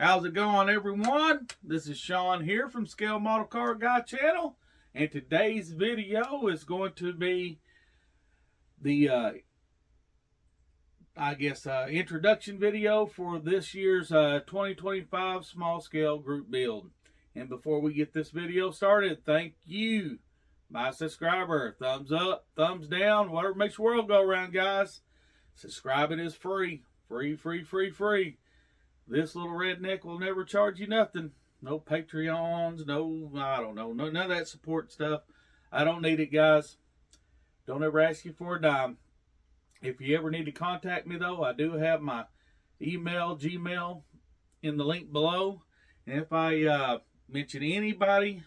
How's it going, everyone? This is Sean here from Scale Model Car Guy channel, and today's video is going to be the introduction video for this year's 2025 small scale group build. And before we get this video started, thank you, my subscriber. Thumbs up, thumbs down, whatever makes the world go around, guys. Subscribing is free. Free. This little redneck will never charge you nothing. No Patreons, none of that support stuff. I don't need it, guys. Don't ever ask you for a dime. If you ever need to contact me, though, I do have my email, Gmail, in the link below. And if I mention anybody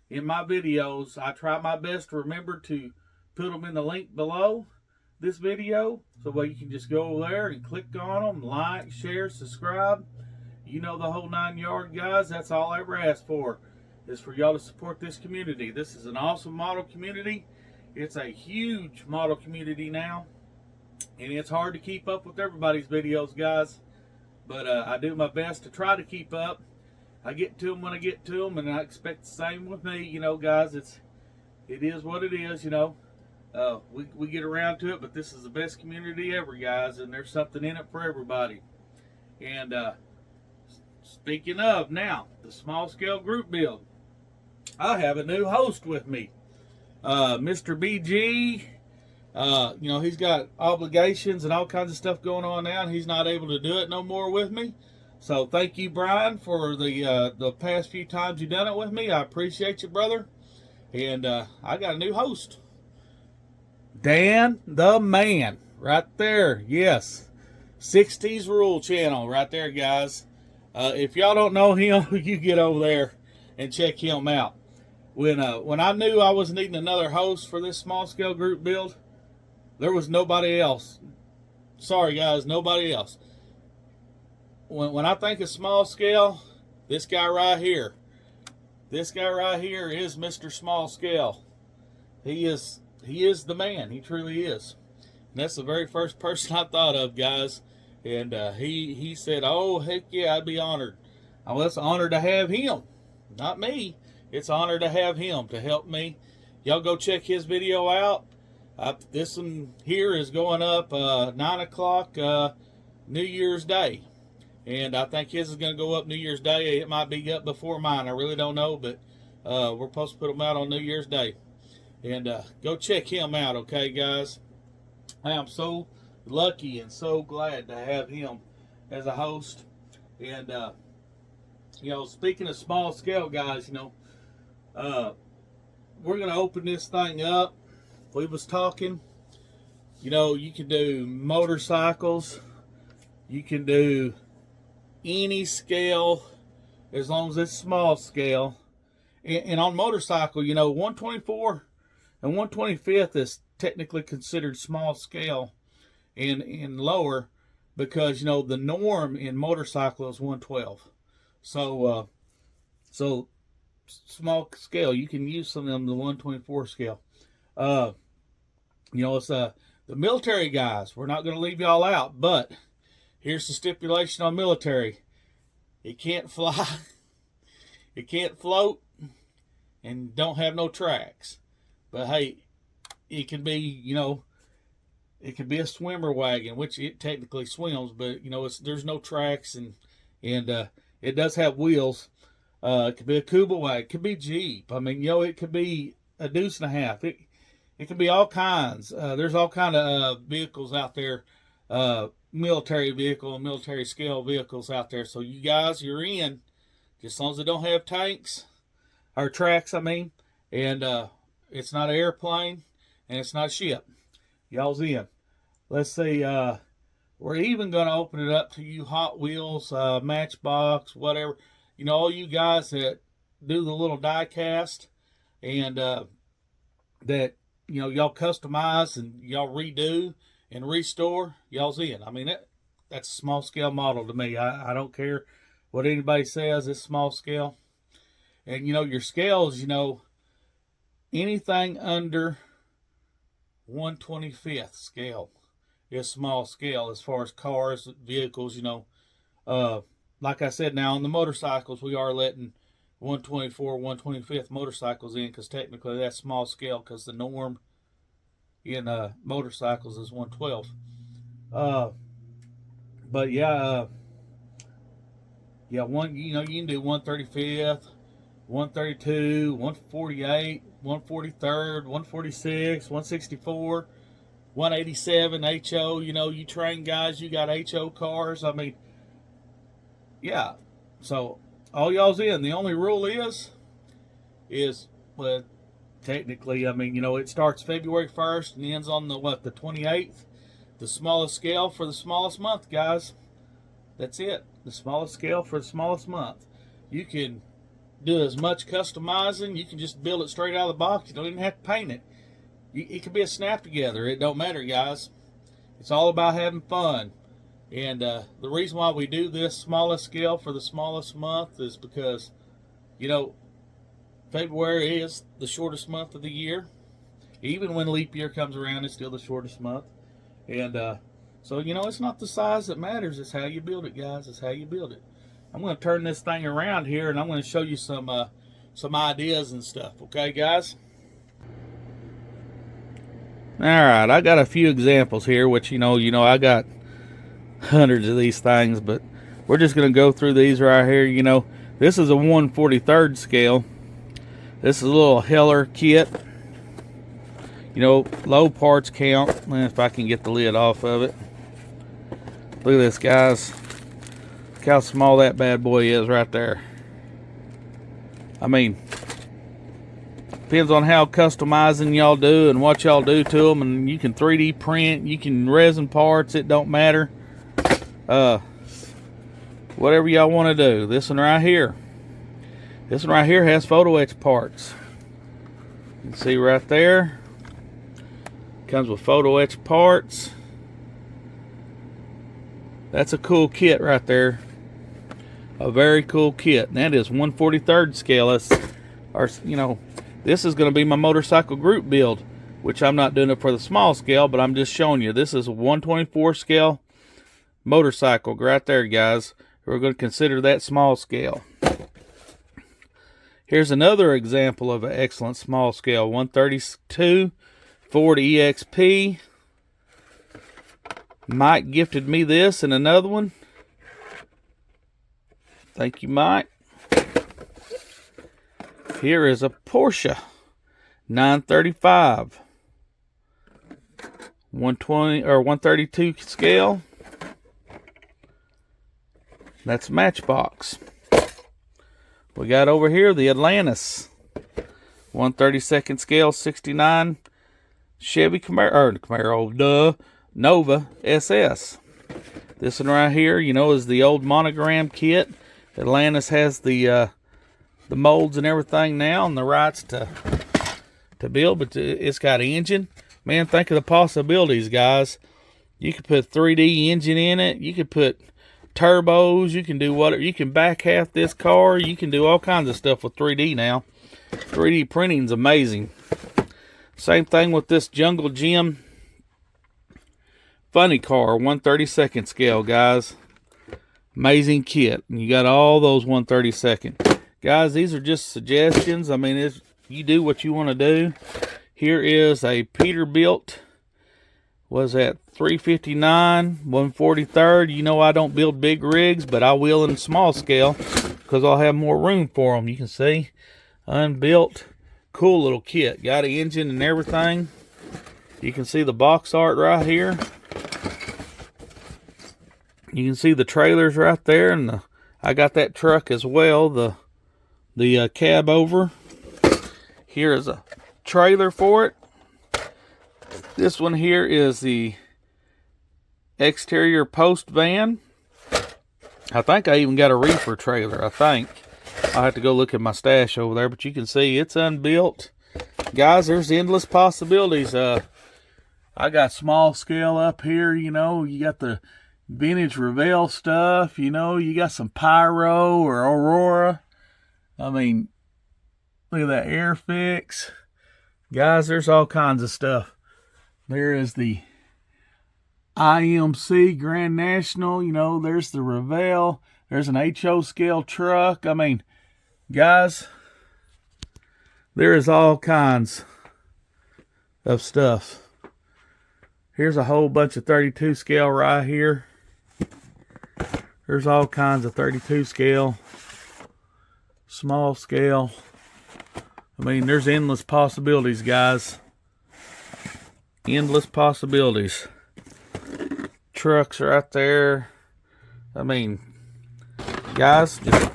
in my videos, I try my best to remember to put them in the link below this video, so you can just go there and click on them, like, share, subscribe. You know the whole 9 yards, guys. That's all I ever ask for, is for y'all to support this community. This is an awesome model community. It's a huge model community now, and it's hard to keep up with everybody's videos, guys, but I do my best to try to keep up. I get to them when I get to them, and I expect the same with me. You know, guys, it is what it is, you know. We get around to it, but this is the best community ever, guys, and there's something in it for everybody. And speaking of, now, the small scale group build, I have a new host with me, Mr. BG. You know, he's got obligations and all kinds of stuff going on now, and he's not able to do it no more with me. So thank you, Brian, for the past few times you've done it with me. I appreciate you, brother. And I got a new host, Dan the Man, right there. Yes, 6TEESRULE channel right there, guys. If y'all don't know him, you get over there and check him out. When I knew I was needing another host for this small scale group build, there was nobody else. Sorry, guys, nobody else. When I think of small scale, this guy right here is Mr. Small Scale. He is the man. He truly is. And that's the very first person I thought of, guys. And he said, oh, heck yeah, I'd be honored. Well, it's an honor to have him. Not me. It's an honor to have him to help me. Y'all go check his video out. This one here is going up 9 o'clock New Year's Day. And I think his is going to go up New Year's Day. It might be up before mine. I really don't know. But we're supposed to put them out on New Year's Day. And go check him out, okay, guys? I am so lucky and so glad to have him as a host. And, you know, speaking of small scale, guys, you know, we're going to open this thing up. We was talking, you know, you can do motorcycles. You can do any scale as long as it's small scale. And on motorcycle, you know, 124 and 125th is technically considered small scale and lower, because, you know, the norm in motorcycle is 112. So small scale, you can use some of them, the 124 scale. You know, it's the military guys. We're not going to leave y'all out, but here's the stipulation on military. It can't fly, it can't float, and don't have no tracks. But hey, it can be, you know, it can be a swimmer wagon, which it technically swims, but, you know, there's no tracks, and it does have wheels. It could be a Kuba wagon, it could be Jeep. I mean, you know, it could be a deuce and a half. It can be all kinds. There's all kind of vehicles out there, military vehicle and military scale vehicles out there. So you guys, you're in, just as long as they don't have tanks or tracks. I mean, and it's not an airplane and it's not a ship. Y'all's in. Let's see. We're even going to open it up to you Hot Wheels, Matchbox, whatever. You know, all you guys that do the little die cast and that, you know, y'all customize and y'all redo and restore, y'all's in. I mean, that's a small scale model to me. I don't care what anybody says, it's small scale. And, you know, your scales, you know, anything under 1/25th scale is small scale as far as cars, vehicles, you know. like I said, now on the motorcycles, we are letting 124, 125th motorcycles in, because technically that's small scale, because the norm in motorcycles is 112. But yeah, you can do 135th, 132, 148, 143rd, 146, 164, 187 HO. You train guys, you got HO cars. I mean, yeah. So all y'all's in. The only rule is well, technically, I mean, it starts February 1st and ends on the 28th. The smallest scale for the smallest month, guys. That's it. The smallest scale for the smallest month. You can do as much customizing. You can just build it straight out of the box. You don't even have to paint it. It could be a snap together. It don't matter, guys. It's all about having fun. And the reason why we do this smallest scale for the smallest month is because, February is the shortest month of the year. Even when leap year comes around, it's still the shortest month. And so, it's not the size that matters. It's how you build it, guys. It's how you build it. I'm going to turn this thing around here, and I'm going to show you some ideas and stuff. Okay, guys? All right, I got a few examples here, which, I got hundreds of these things, but we're just going to go through these right here. This is a 1/43rd scale. This is a little Heller kit. Low parts count. If I can get the lid off of it. Look at this, guys. Look how small that bad boy is right there. I mean, depends on how customizing y'all do and what y'all do to them. And you can 3D print. You can resin parts. It don't matter. Whatever y'all want to do. This one right here. This one right here has photo etch parts. You can see right there. Comes with photo etch parts. That's a cool kit right there. A very cool kit. And that is 1/43rd scale. That's this is going to be my motorcycle group build, which I'm not doing it for the small scale, but I'm just showing you. This is a 1/24 scale motorcycle right there, guys. We're going to consider that small scale. Here's another example of an excellent small scale 132 Ford EXP. Mike gifted me this and another one. Thank you, Mike. Here is a Porsche 935 120 or 132 scale. That's Matchbox. We got over here the Atlantis 1/32 scale 69 Chevy Nova SS. This one right here, is the old monogram kit. Atlantis has the molds and everything now and the rights to build, but it's got an engine. Man, think of the possibilities, guys. You could put 3D engine in it. You could put turbos. You can do whatever. You can back half this car. You can do all kinds of stuff with 3D now. 3D printing is amazing. Same thing with this Jungle Gym funny car, 1/32 scale, guys. Amazing kit. And you got all those 1/32. Guys, these are just suggestions. I mean, you do what you want to do. Here is a Peterbilt. Was at 359, 1/43rd. I don't build big rigs, but I will in small scale because I'll have more room for them. You can see, unbuilt, cool little kit. Got an engine and everything. You can see the box art right here. You can see the trailers right there, and I got that truck as well. The cab over. Here is a trailer for it. This one here is the exterior post van. I think I even got a reefer trailer, I think. I'll have to go look at my stash over there, but you can see it's unbuilt. Guys, there's endless possibilities. I got small scale up here, you got the vintage Revell stuff, you got some Pyro or Aurora. I mean, look at that Airfix. Guys, there's all kinds of stuff. There is the IMC Grand National, there's the Revell. There's an HO scale truck. I mean, guys, there is all kinds of stuff. Here's a whole bunch of 32 scale right here. There's all kinds of 32 scale, small scale. I mean, there's endless possibilities, guys. Endless possibilities. Trucks right there. I mean, guys, just,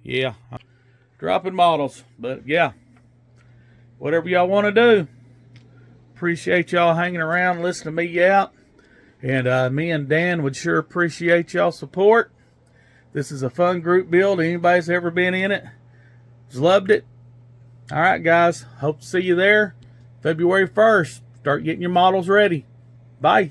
yeah, dropping models. But yeah, whatever y'all want to do. Appreciate y'all hanging around, listening to me out. And me and Dan would sure appreciate y'all support. This is a fun group build. Anybody's ever been in it, just loved it. All right, guys. Hope to see you there February 1st. Start getting your models ready. Bye.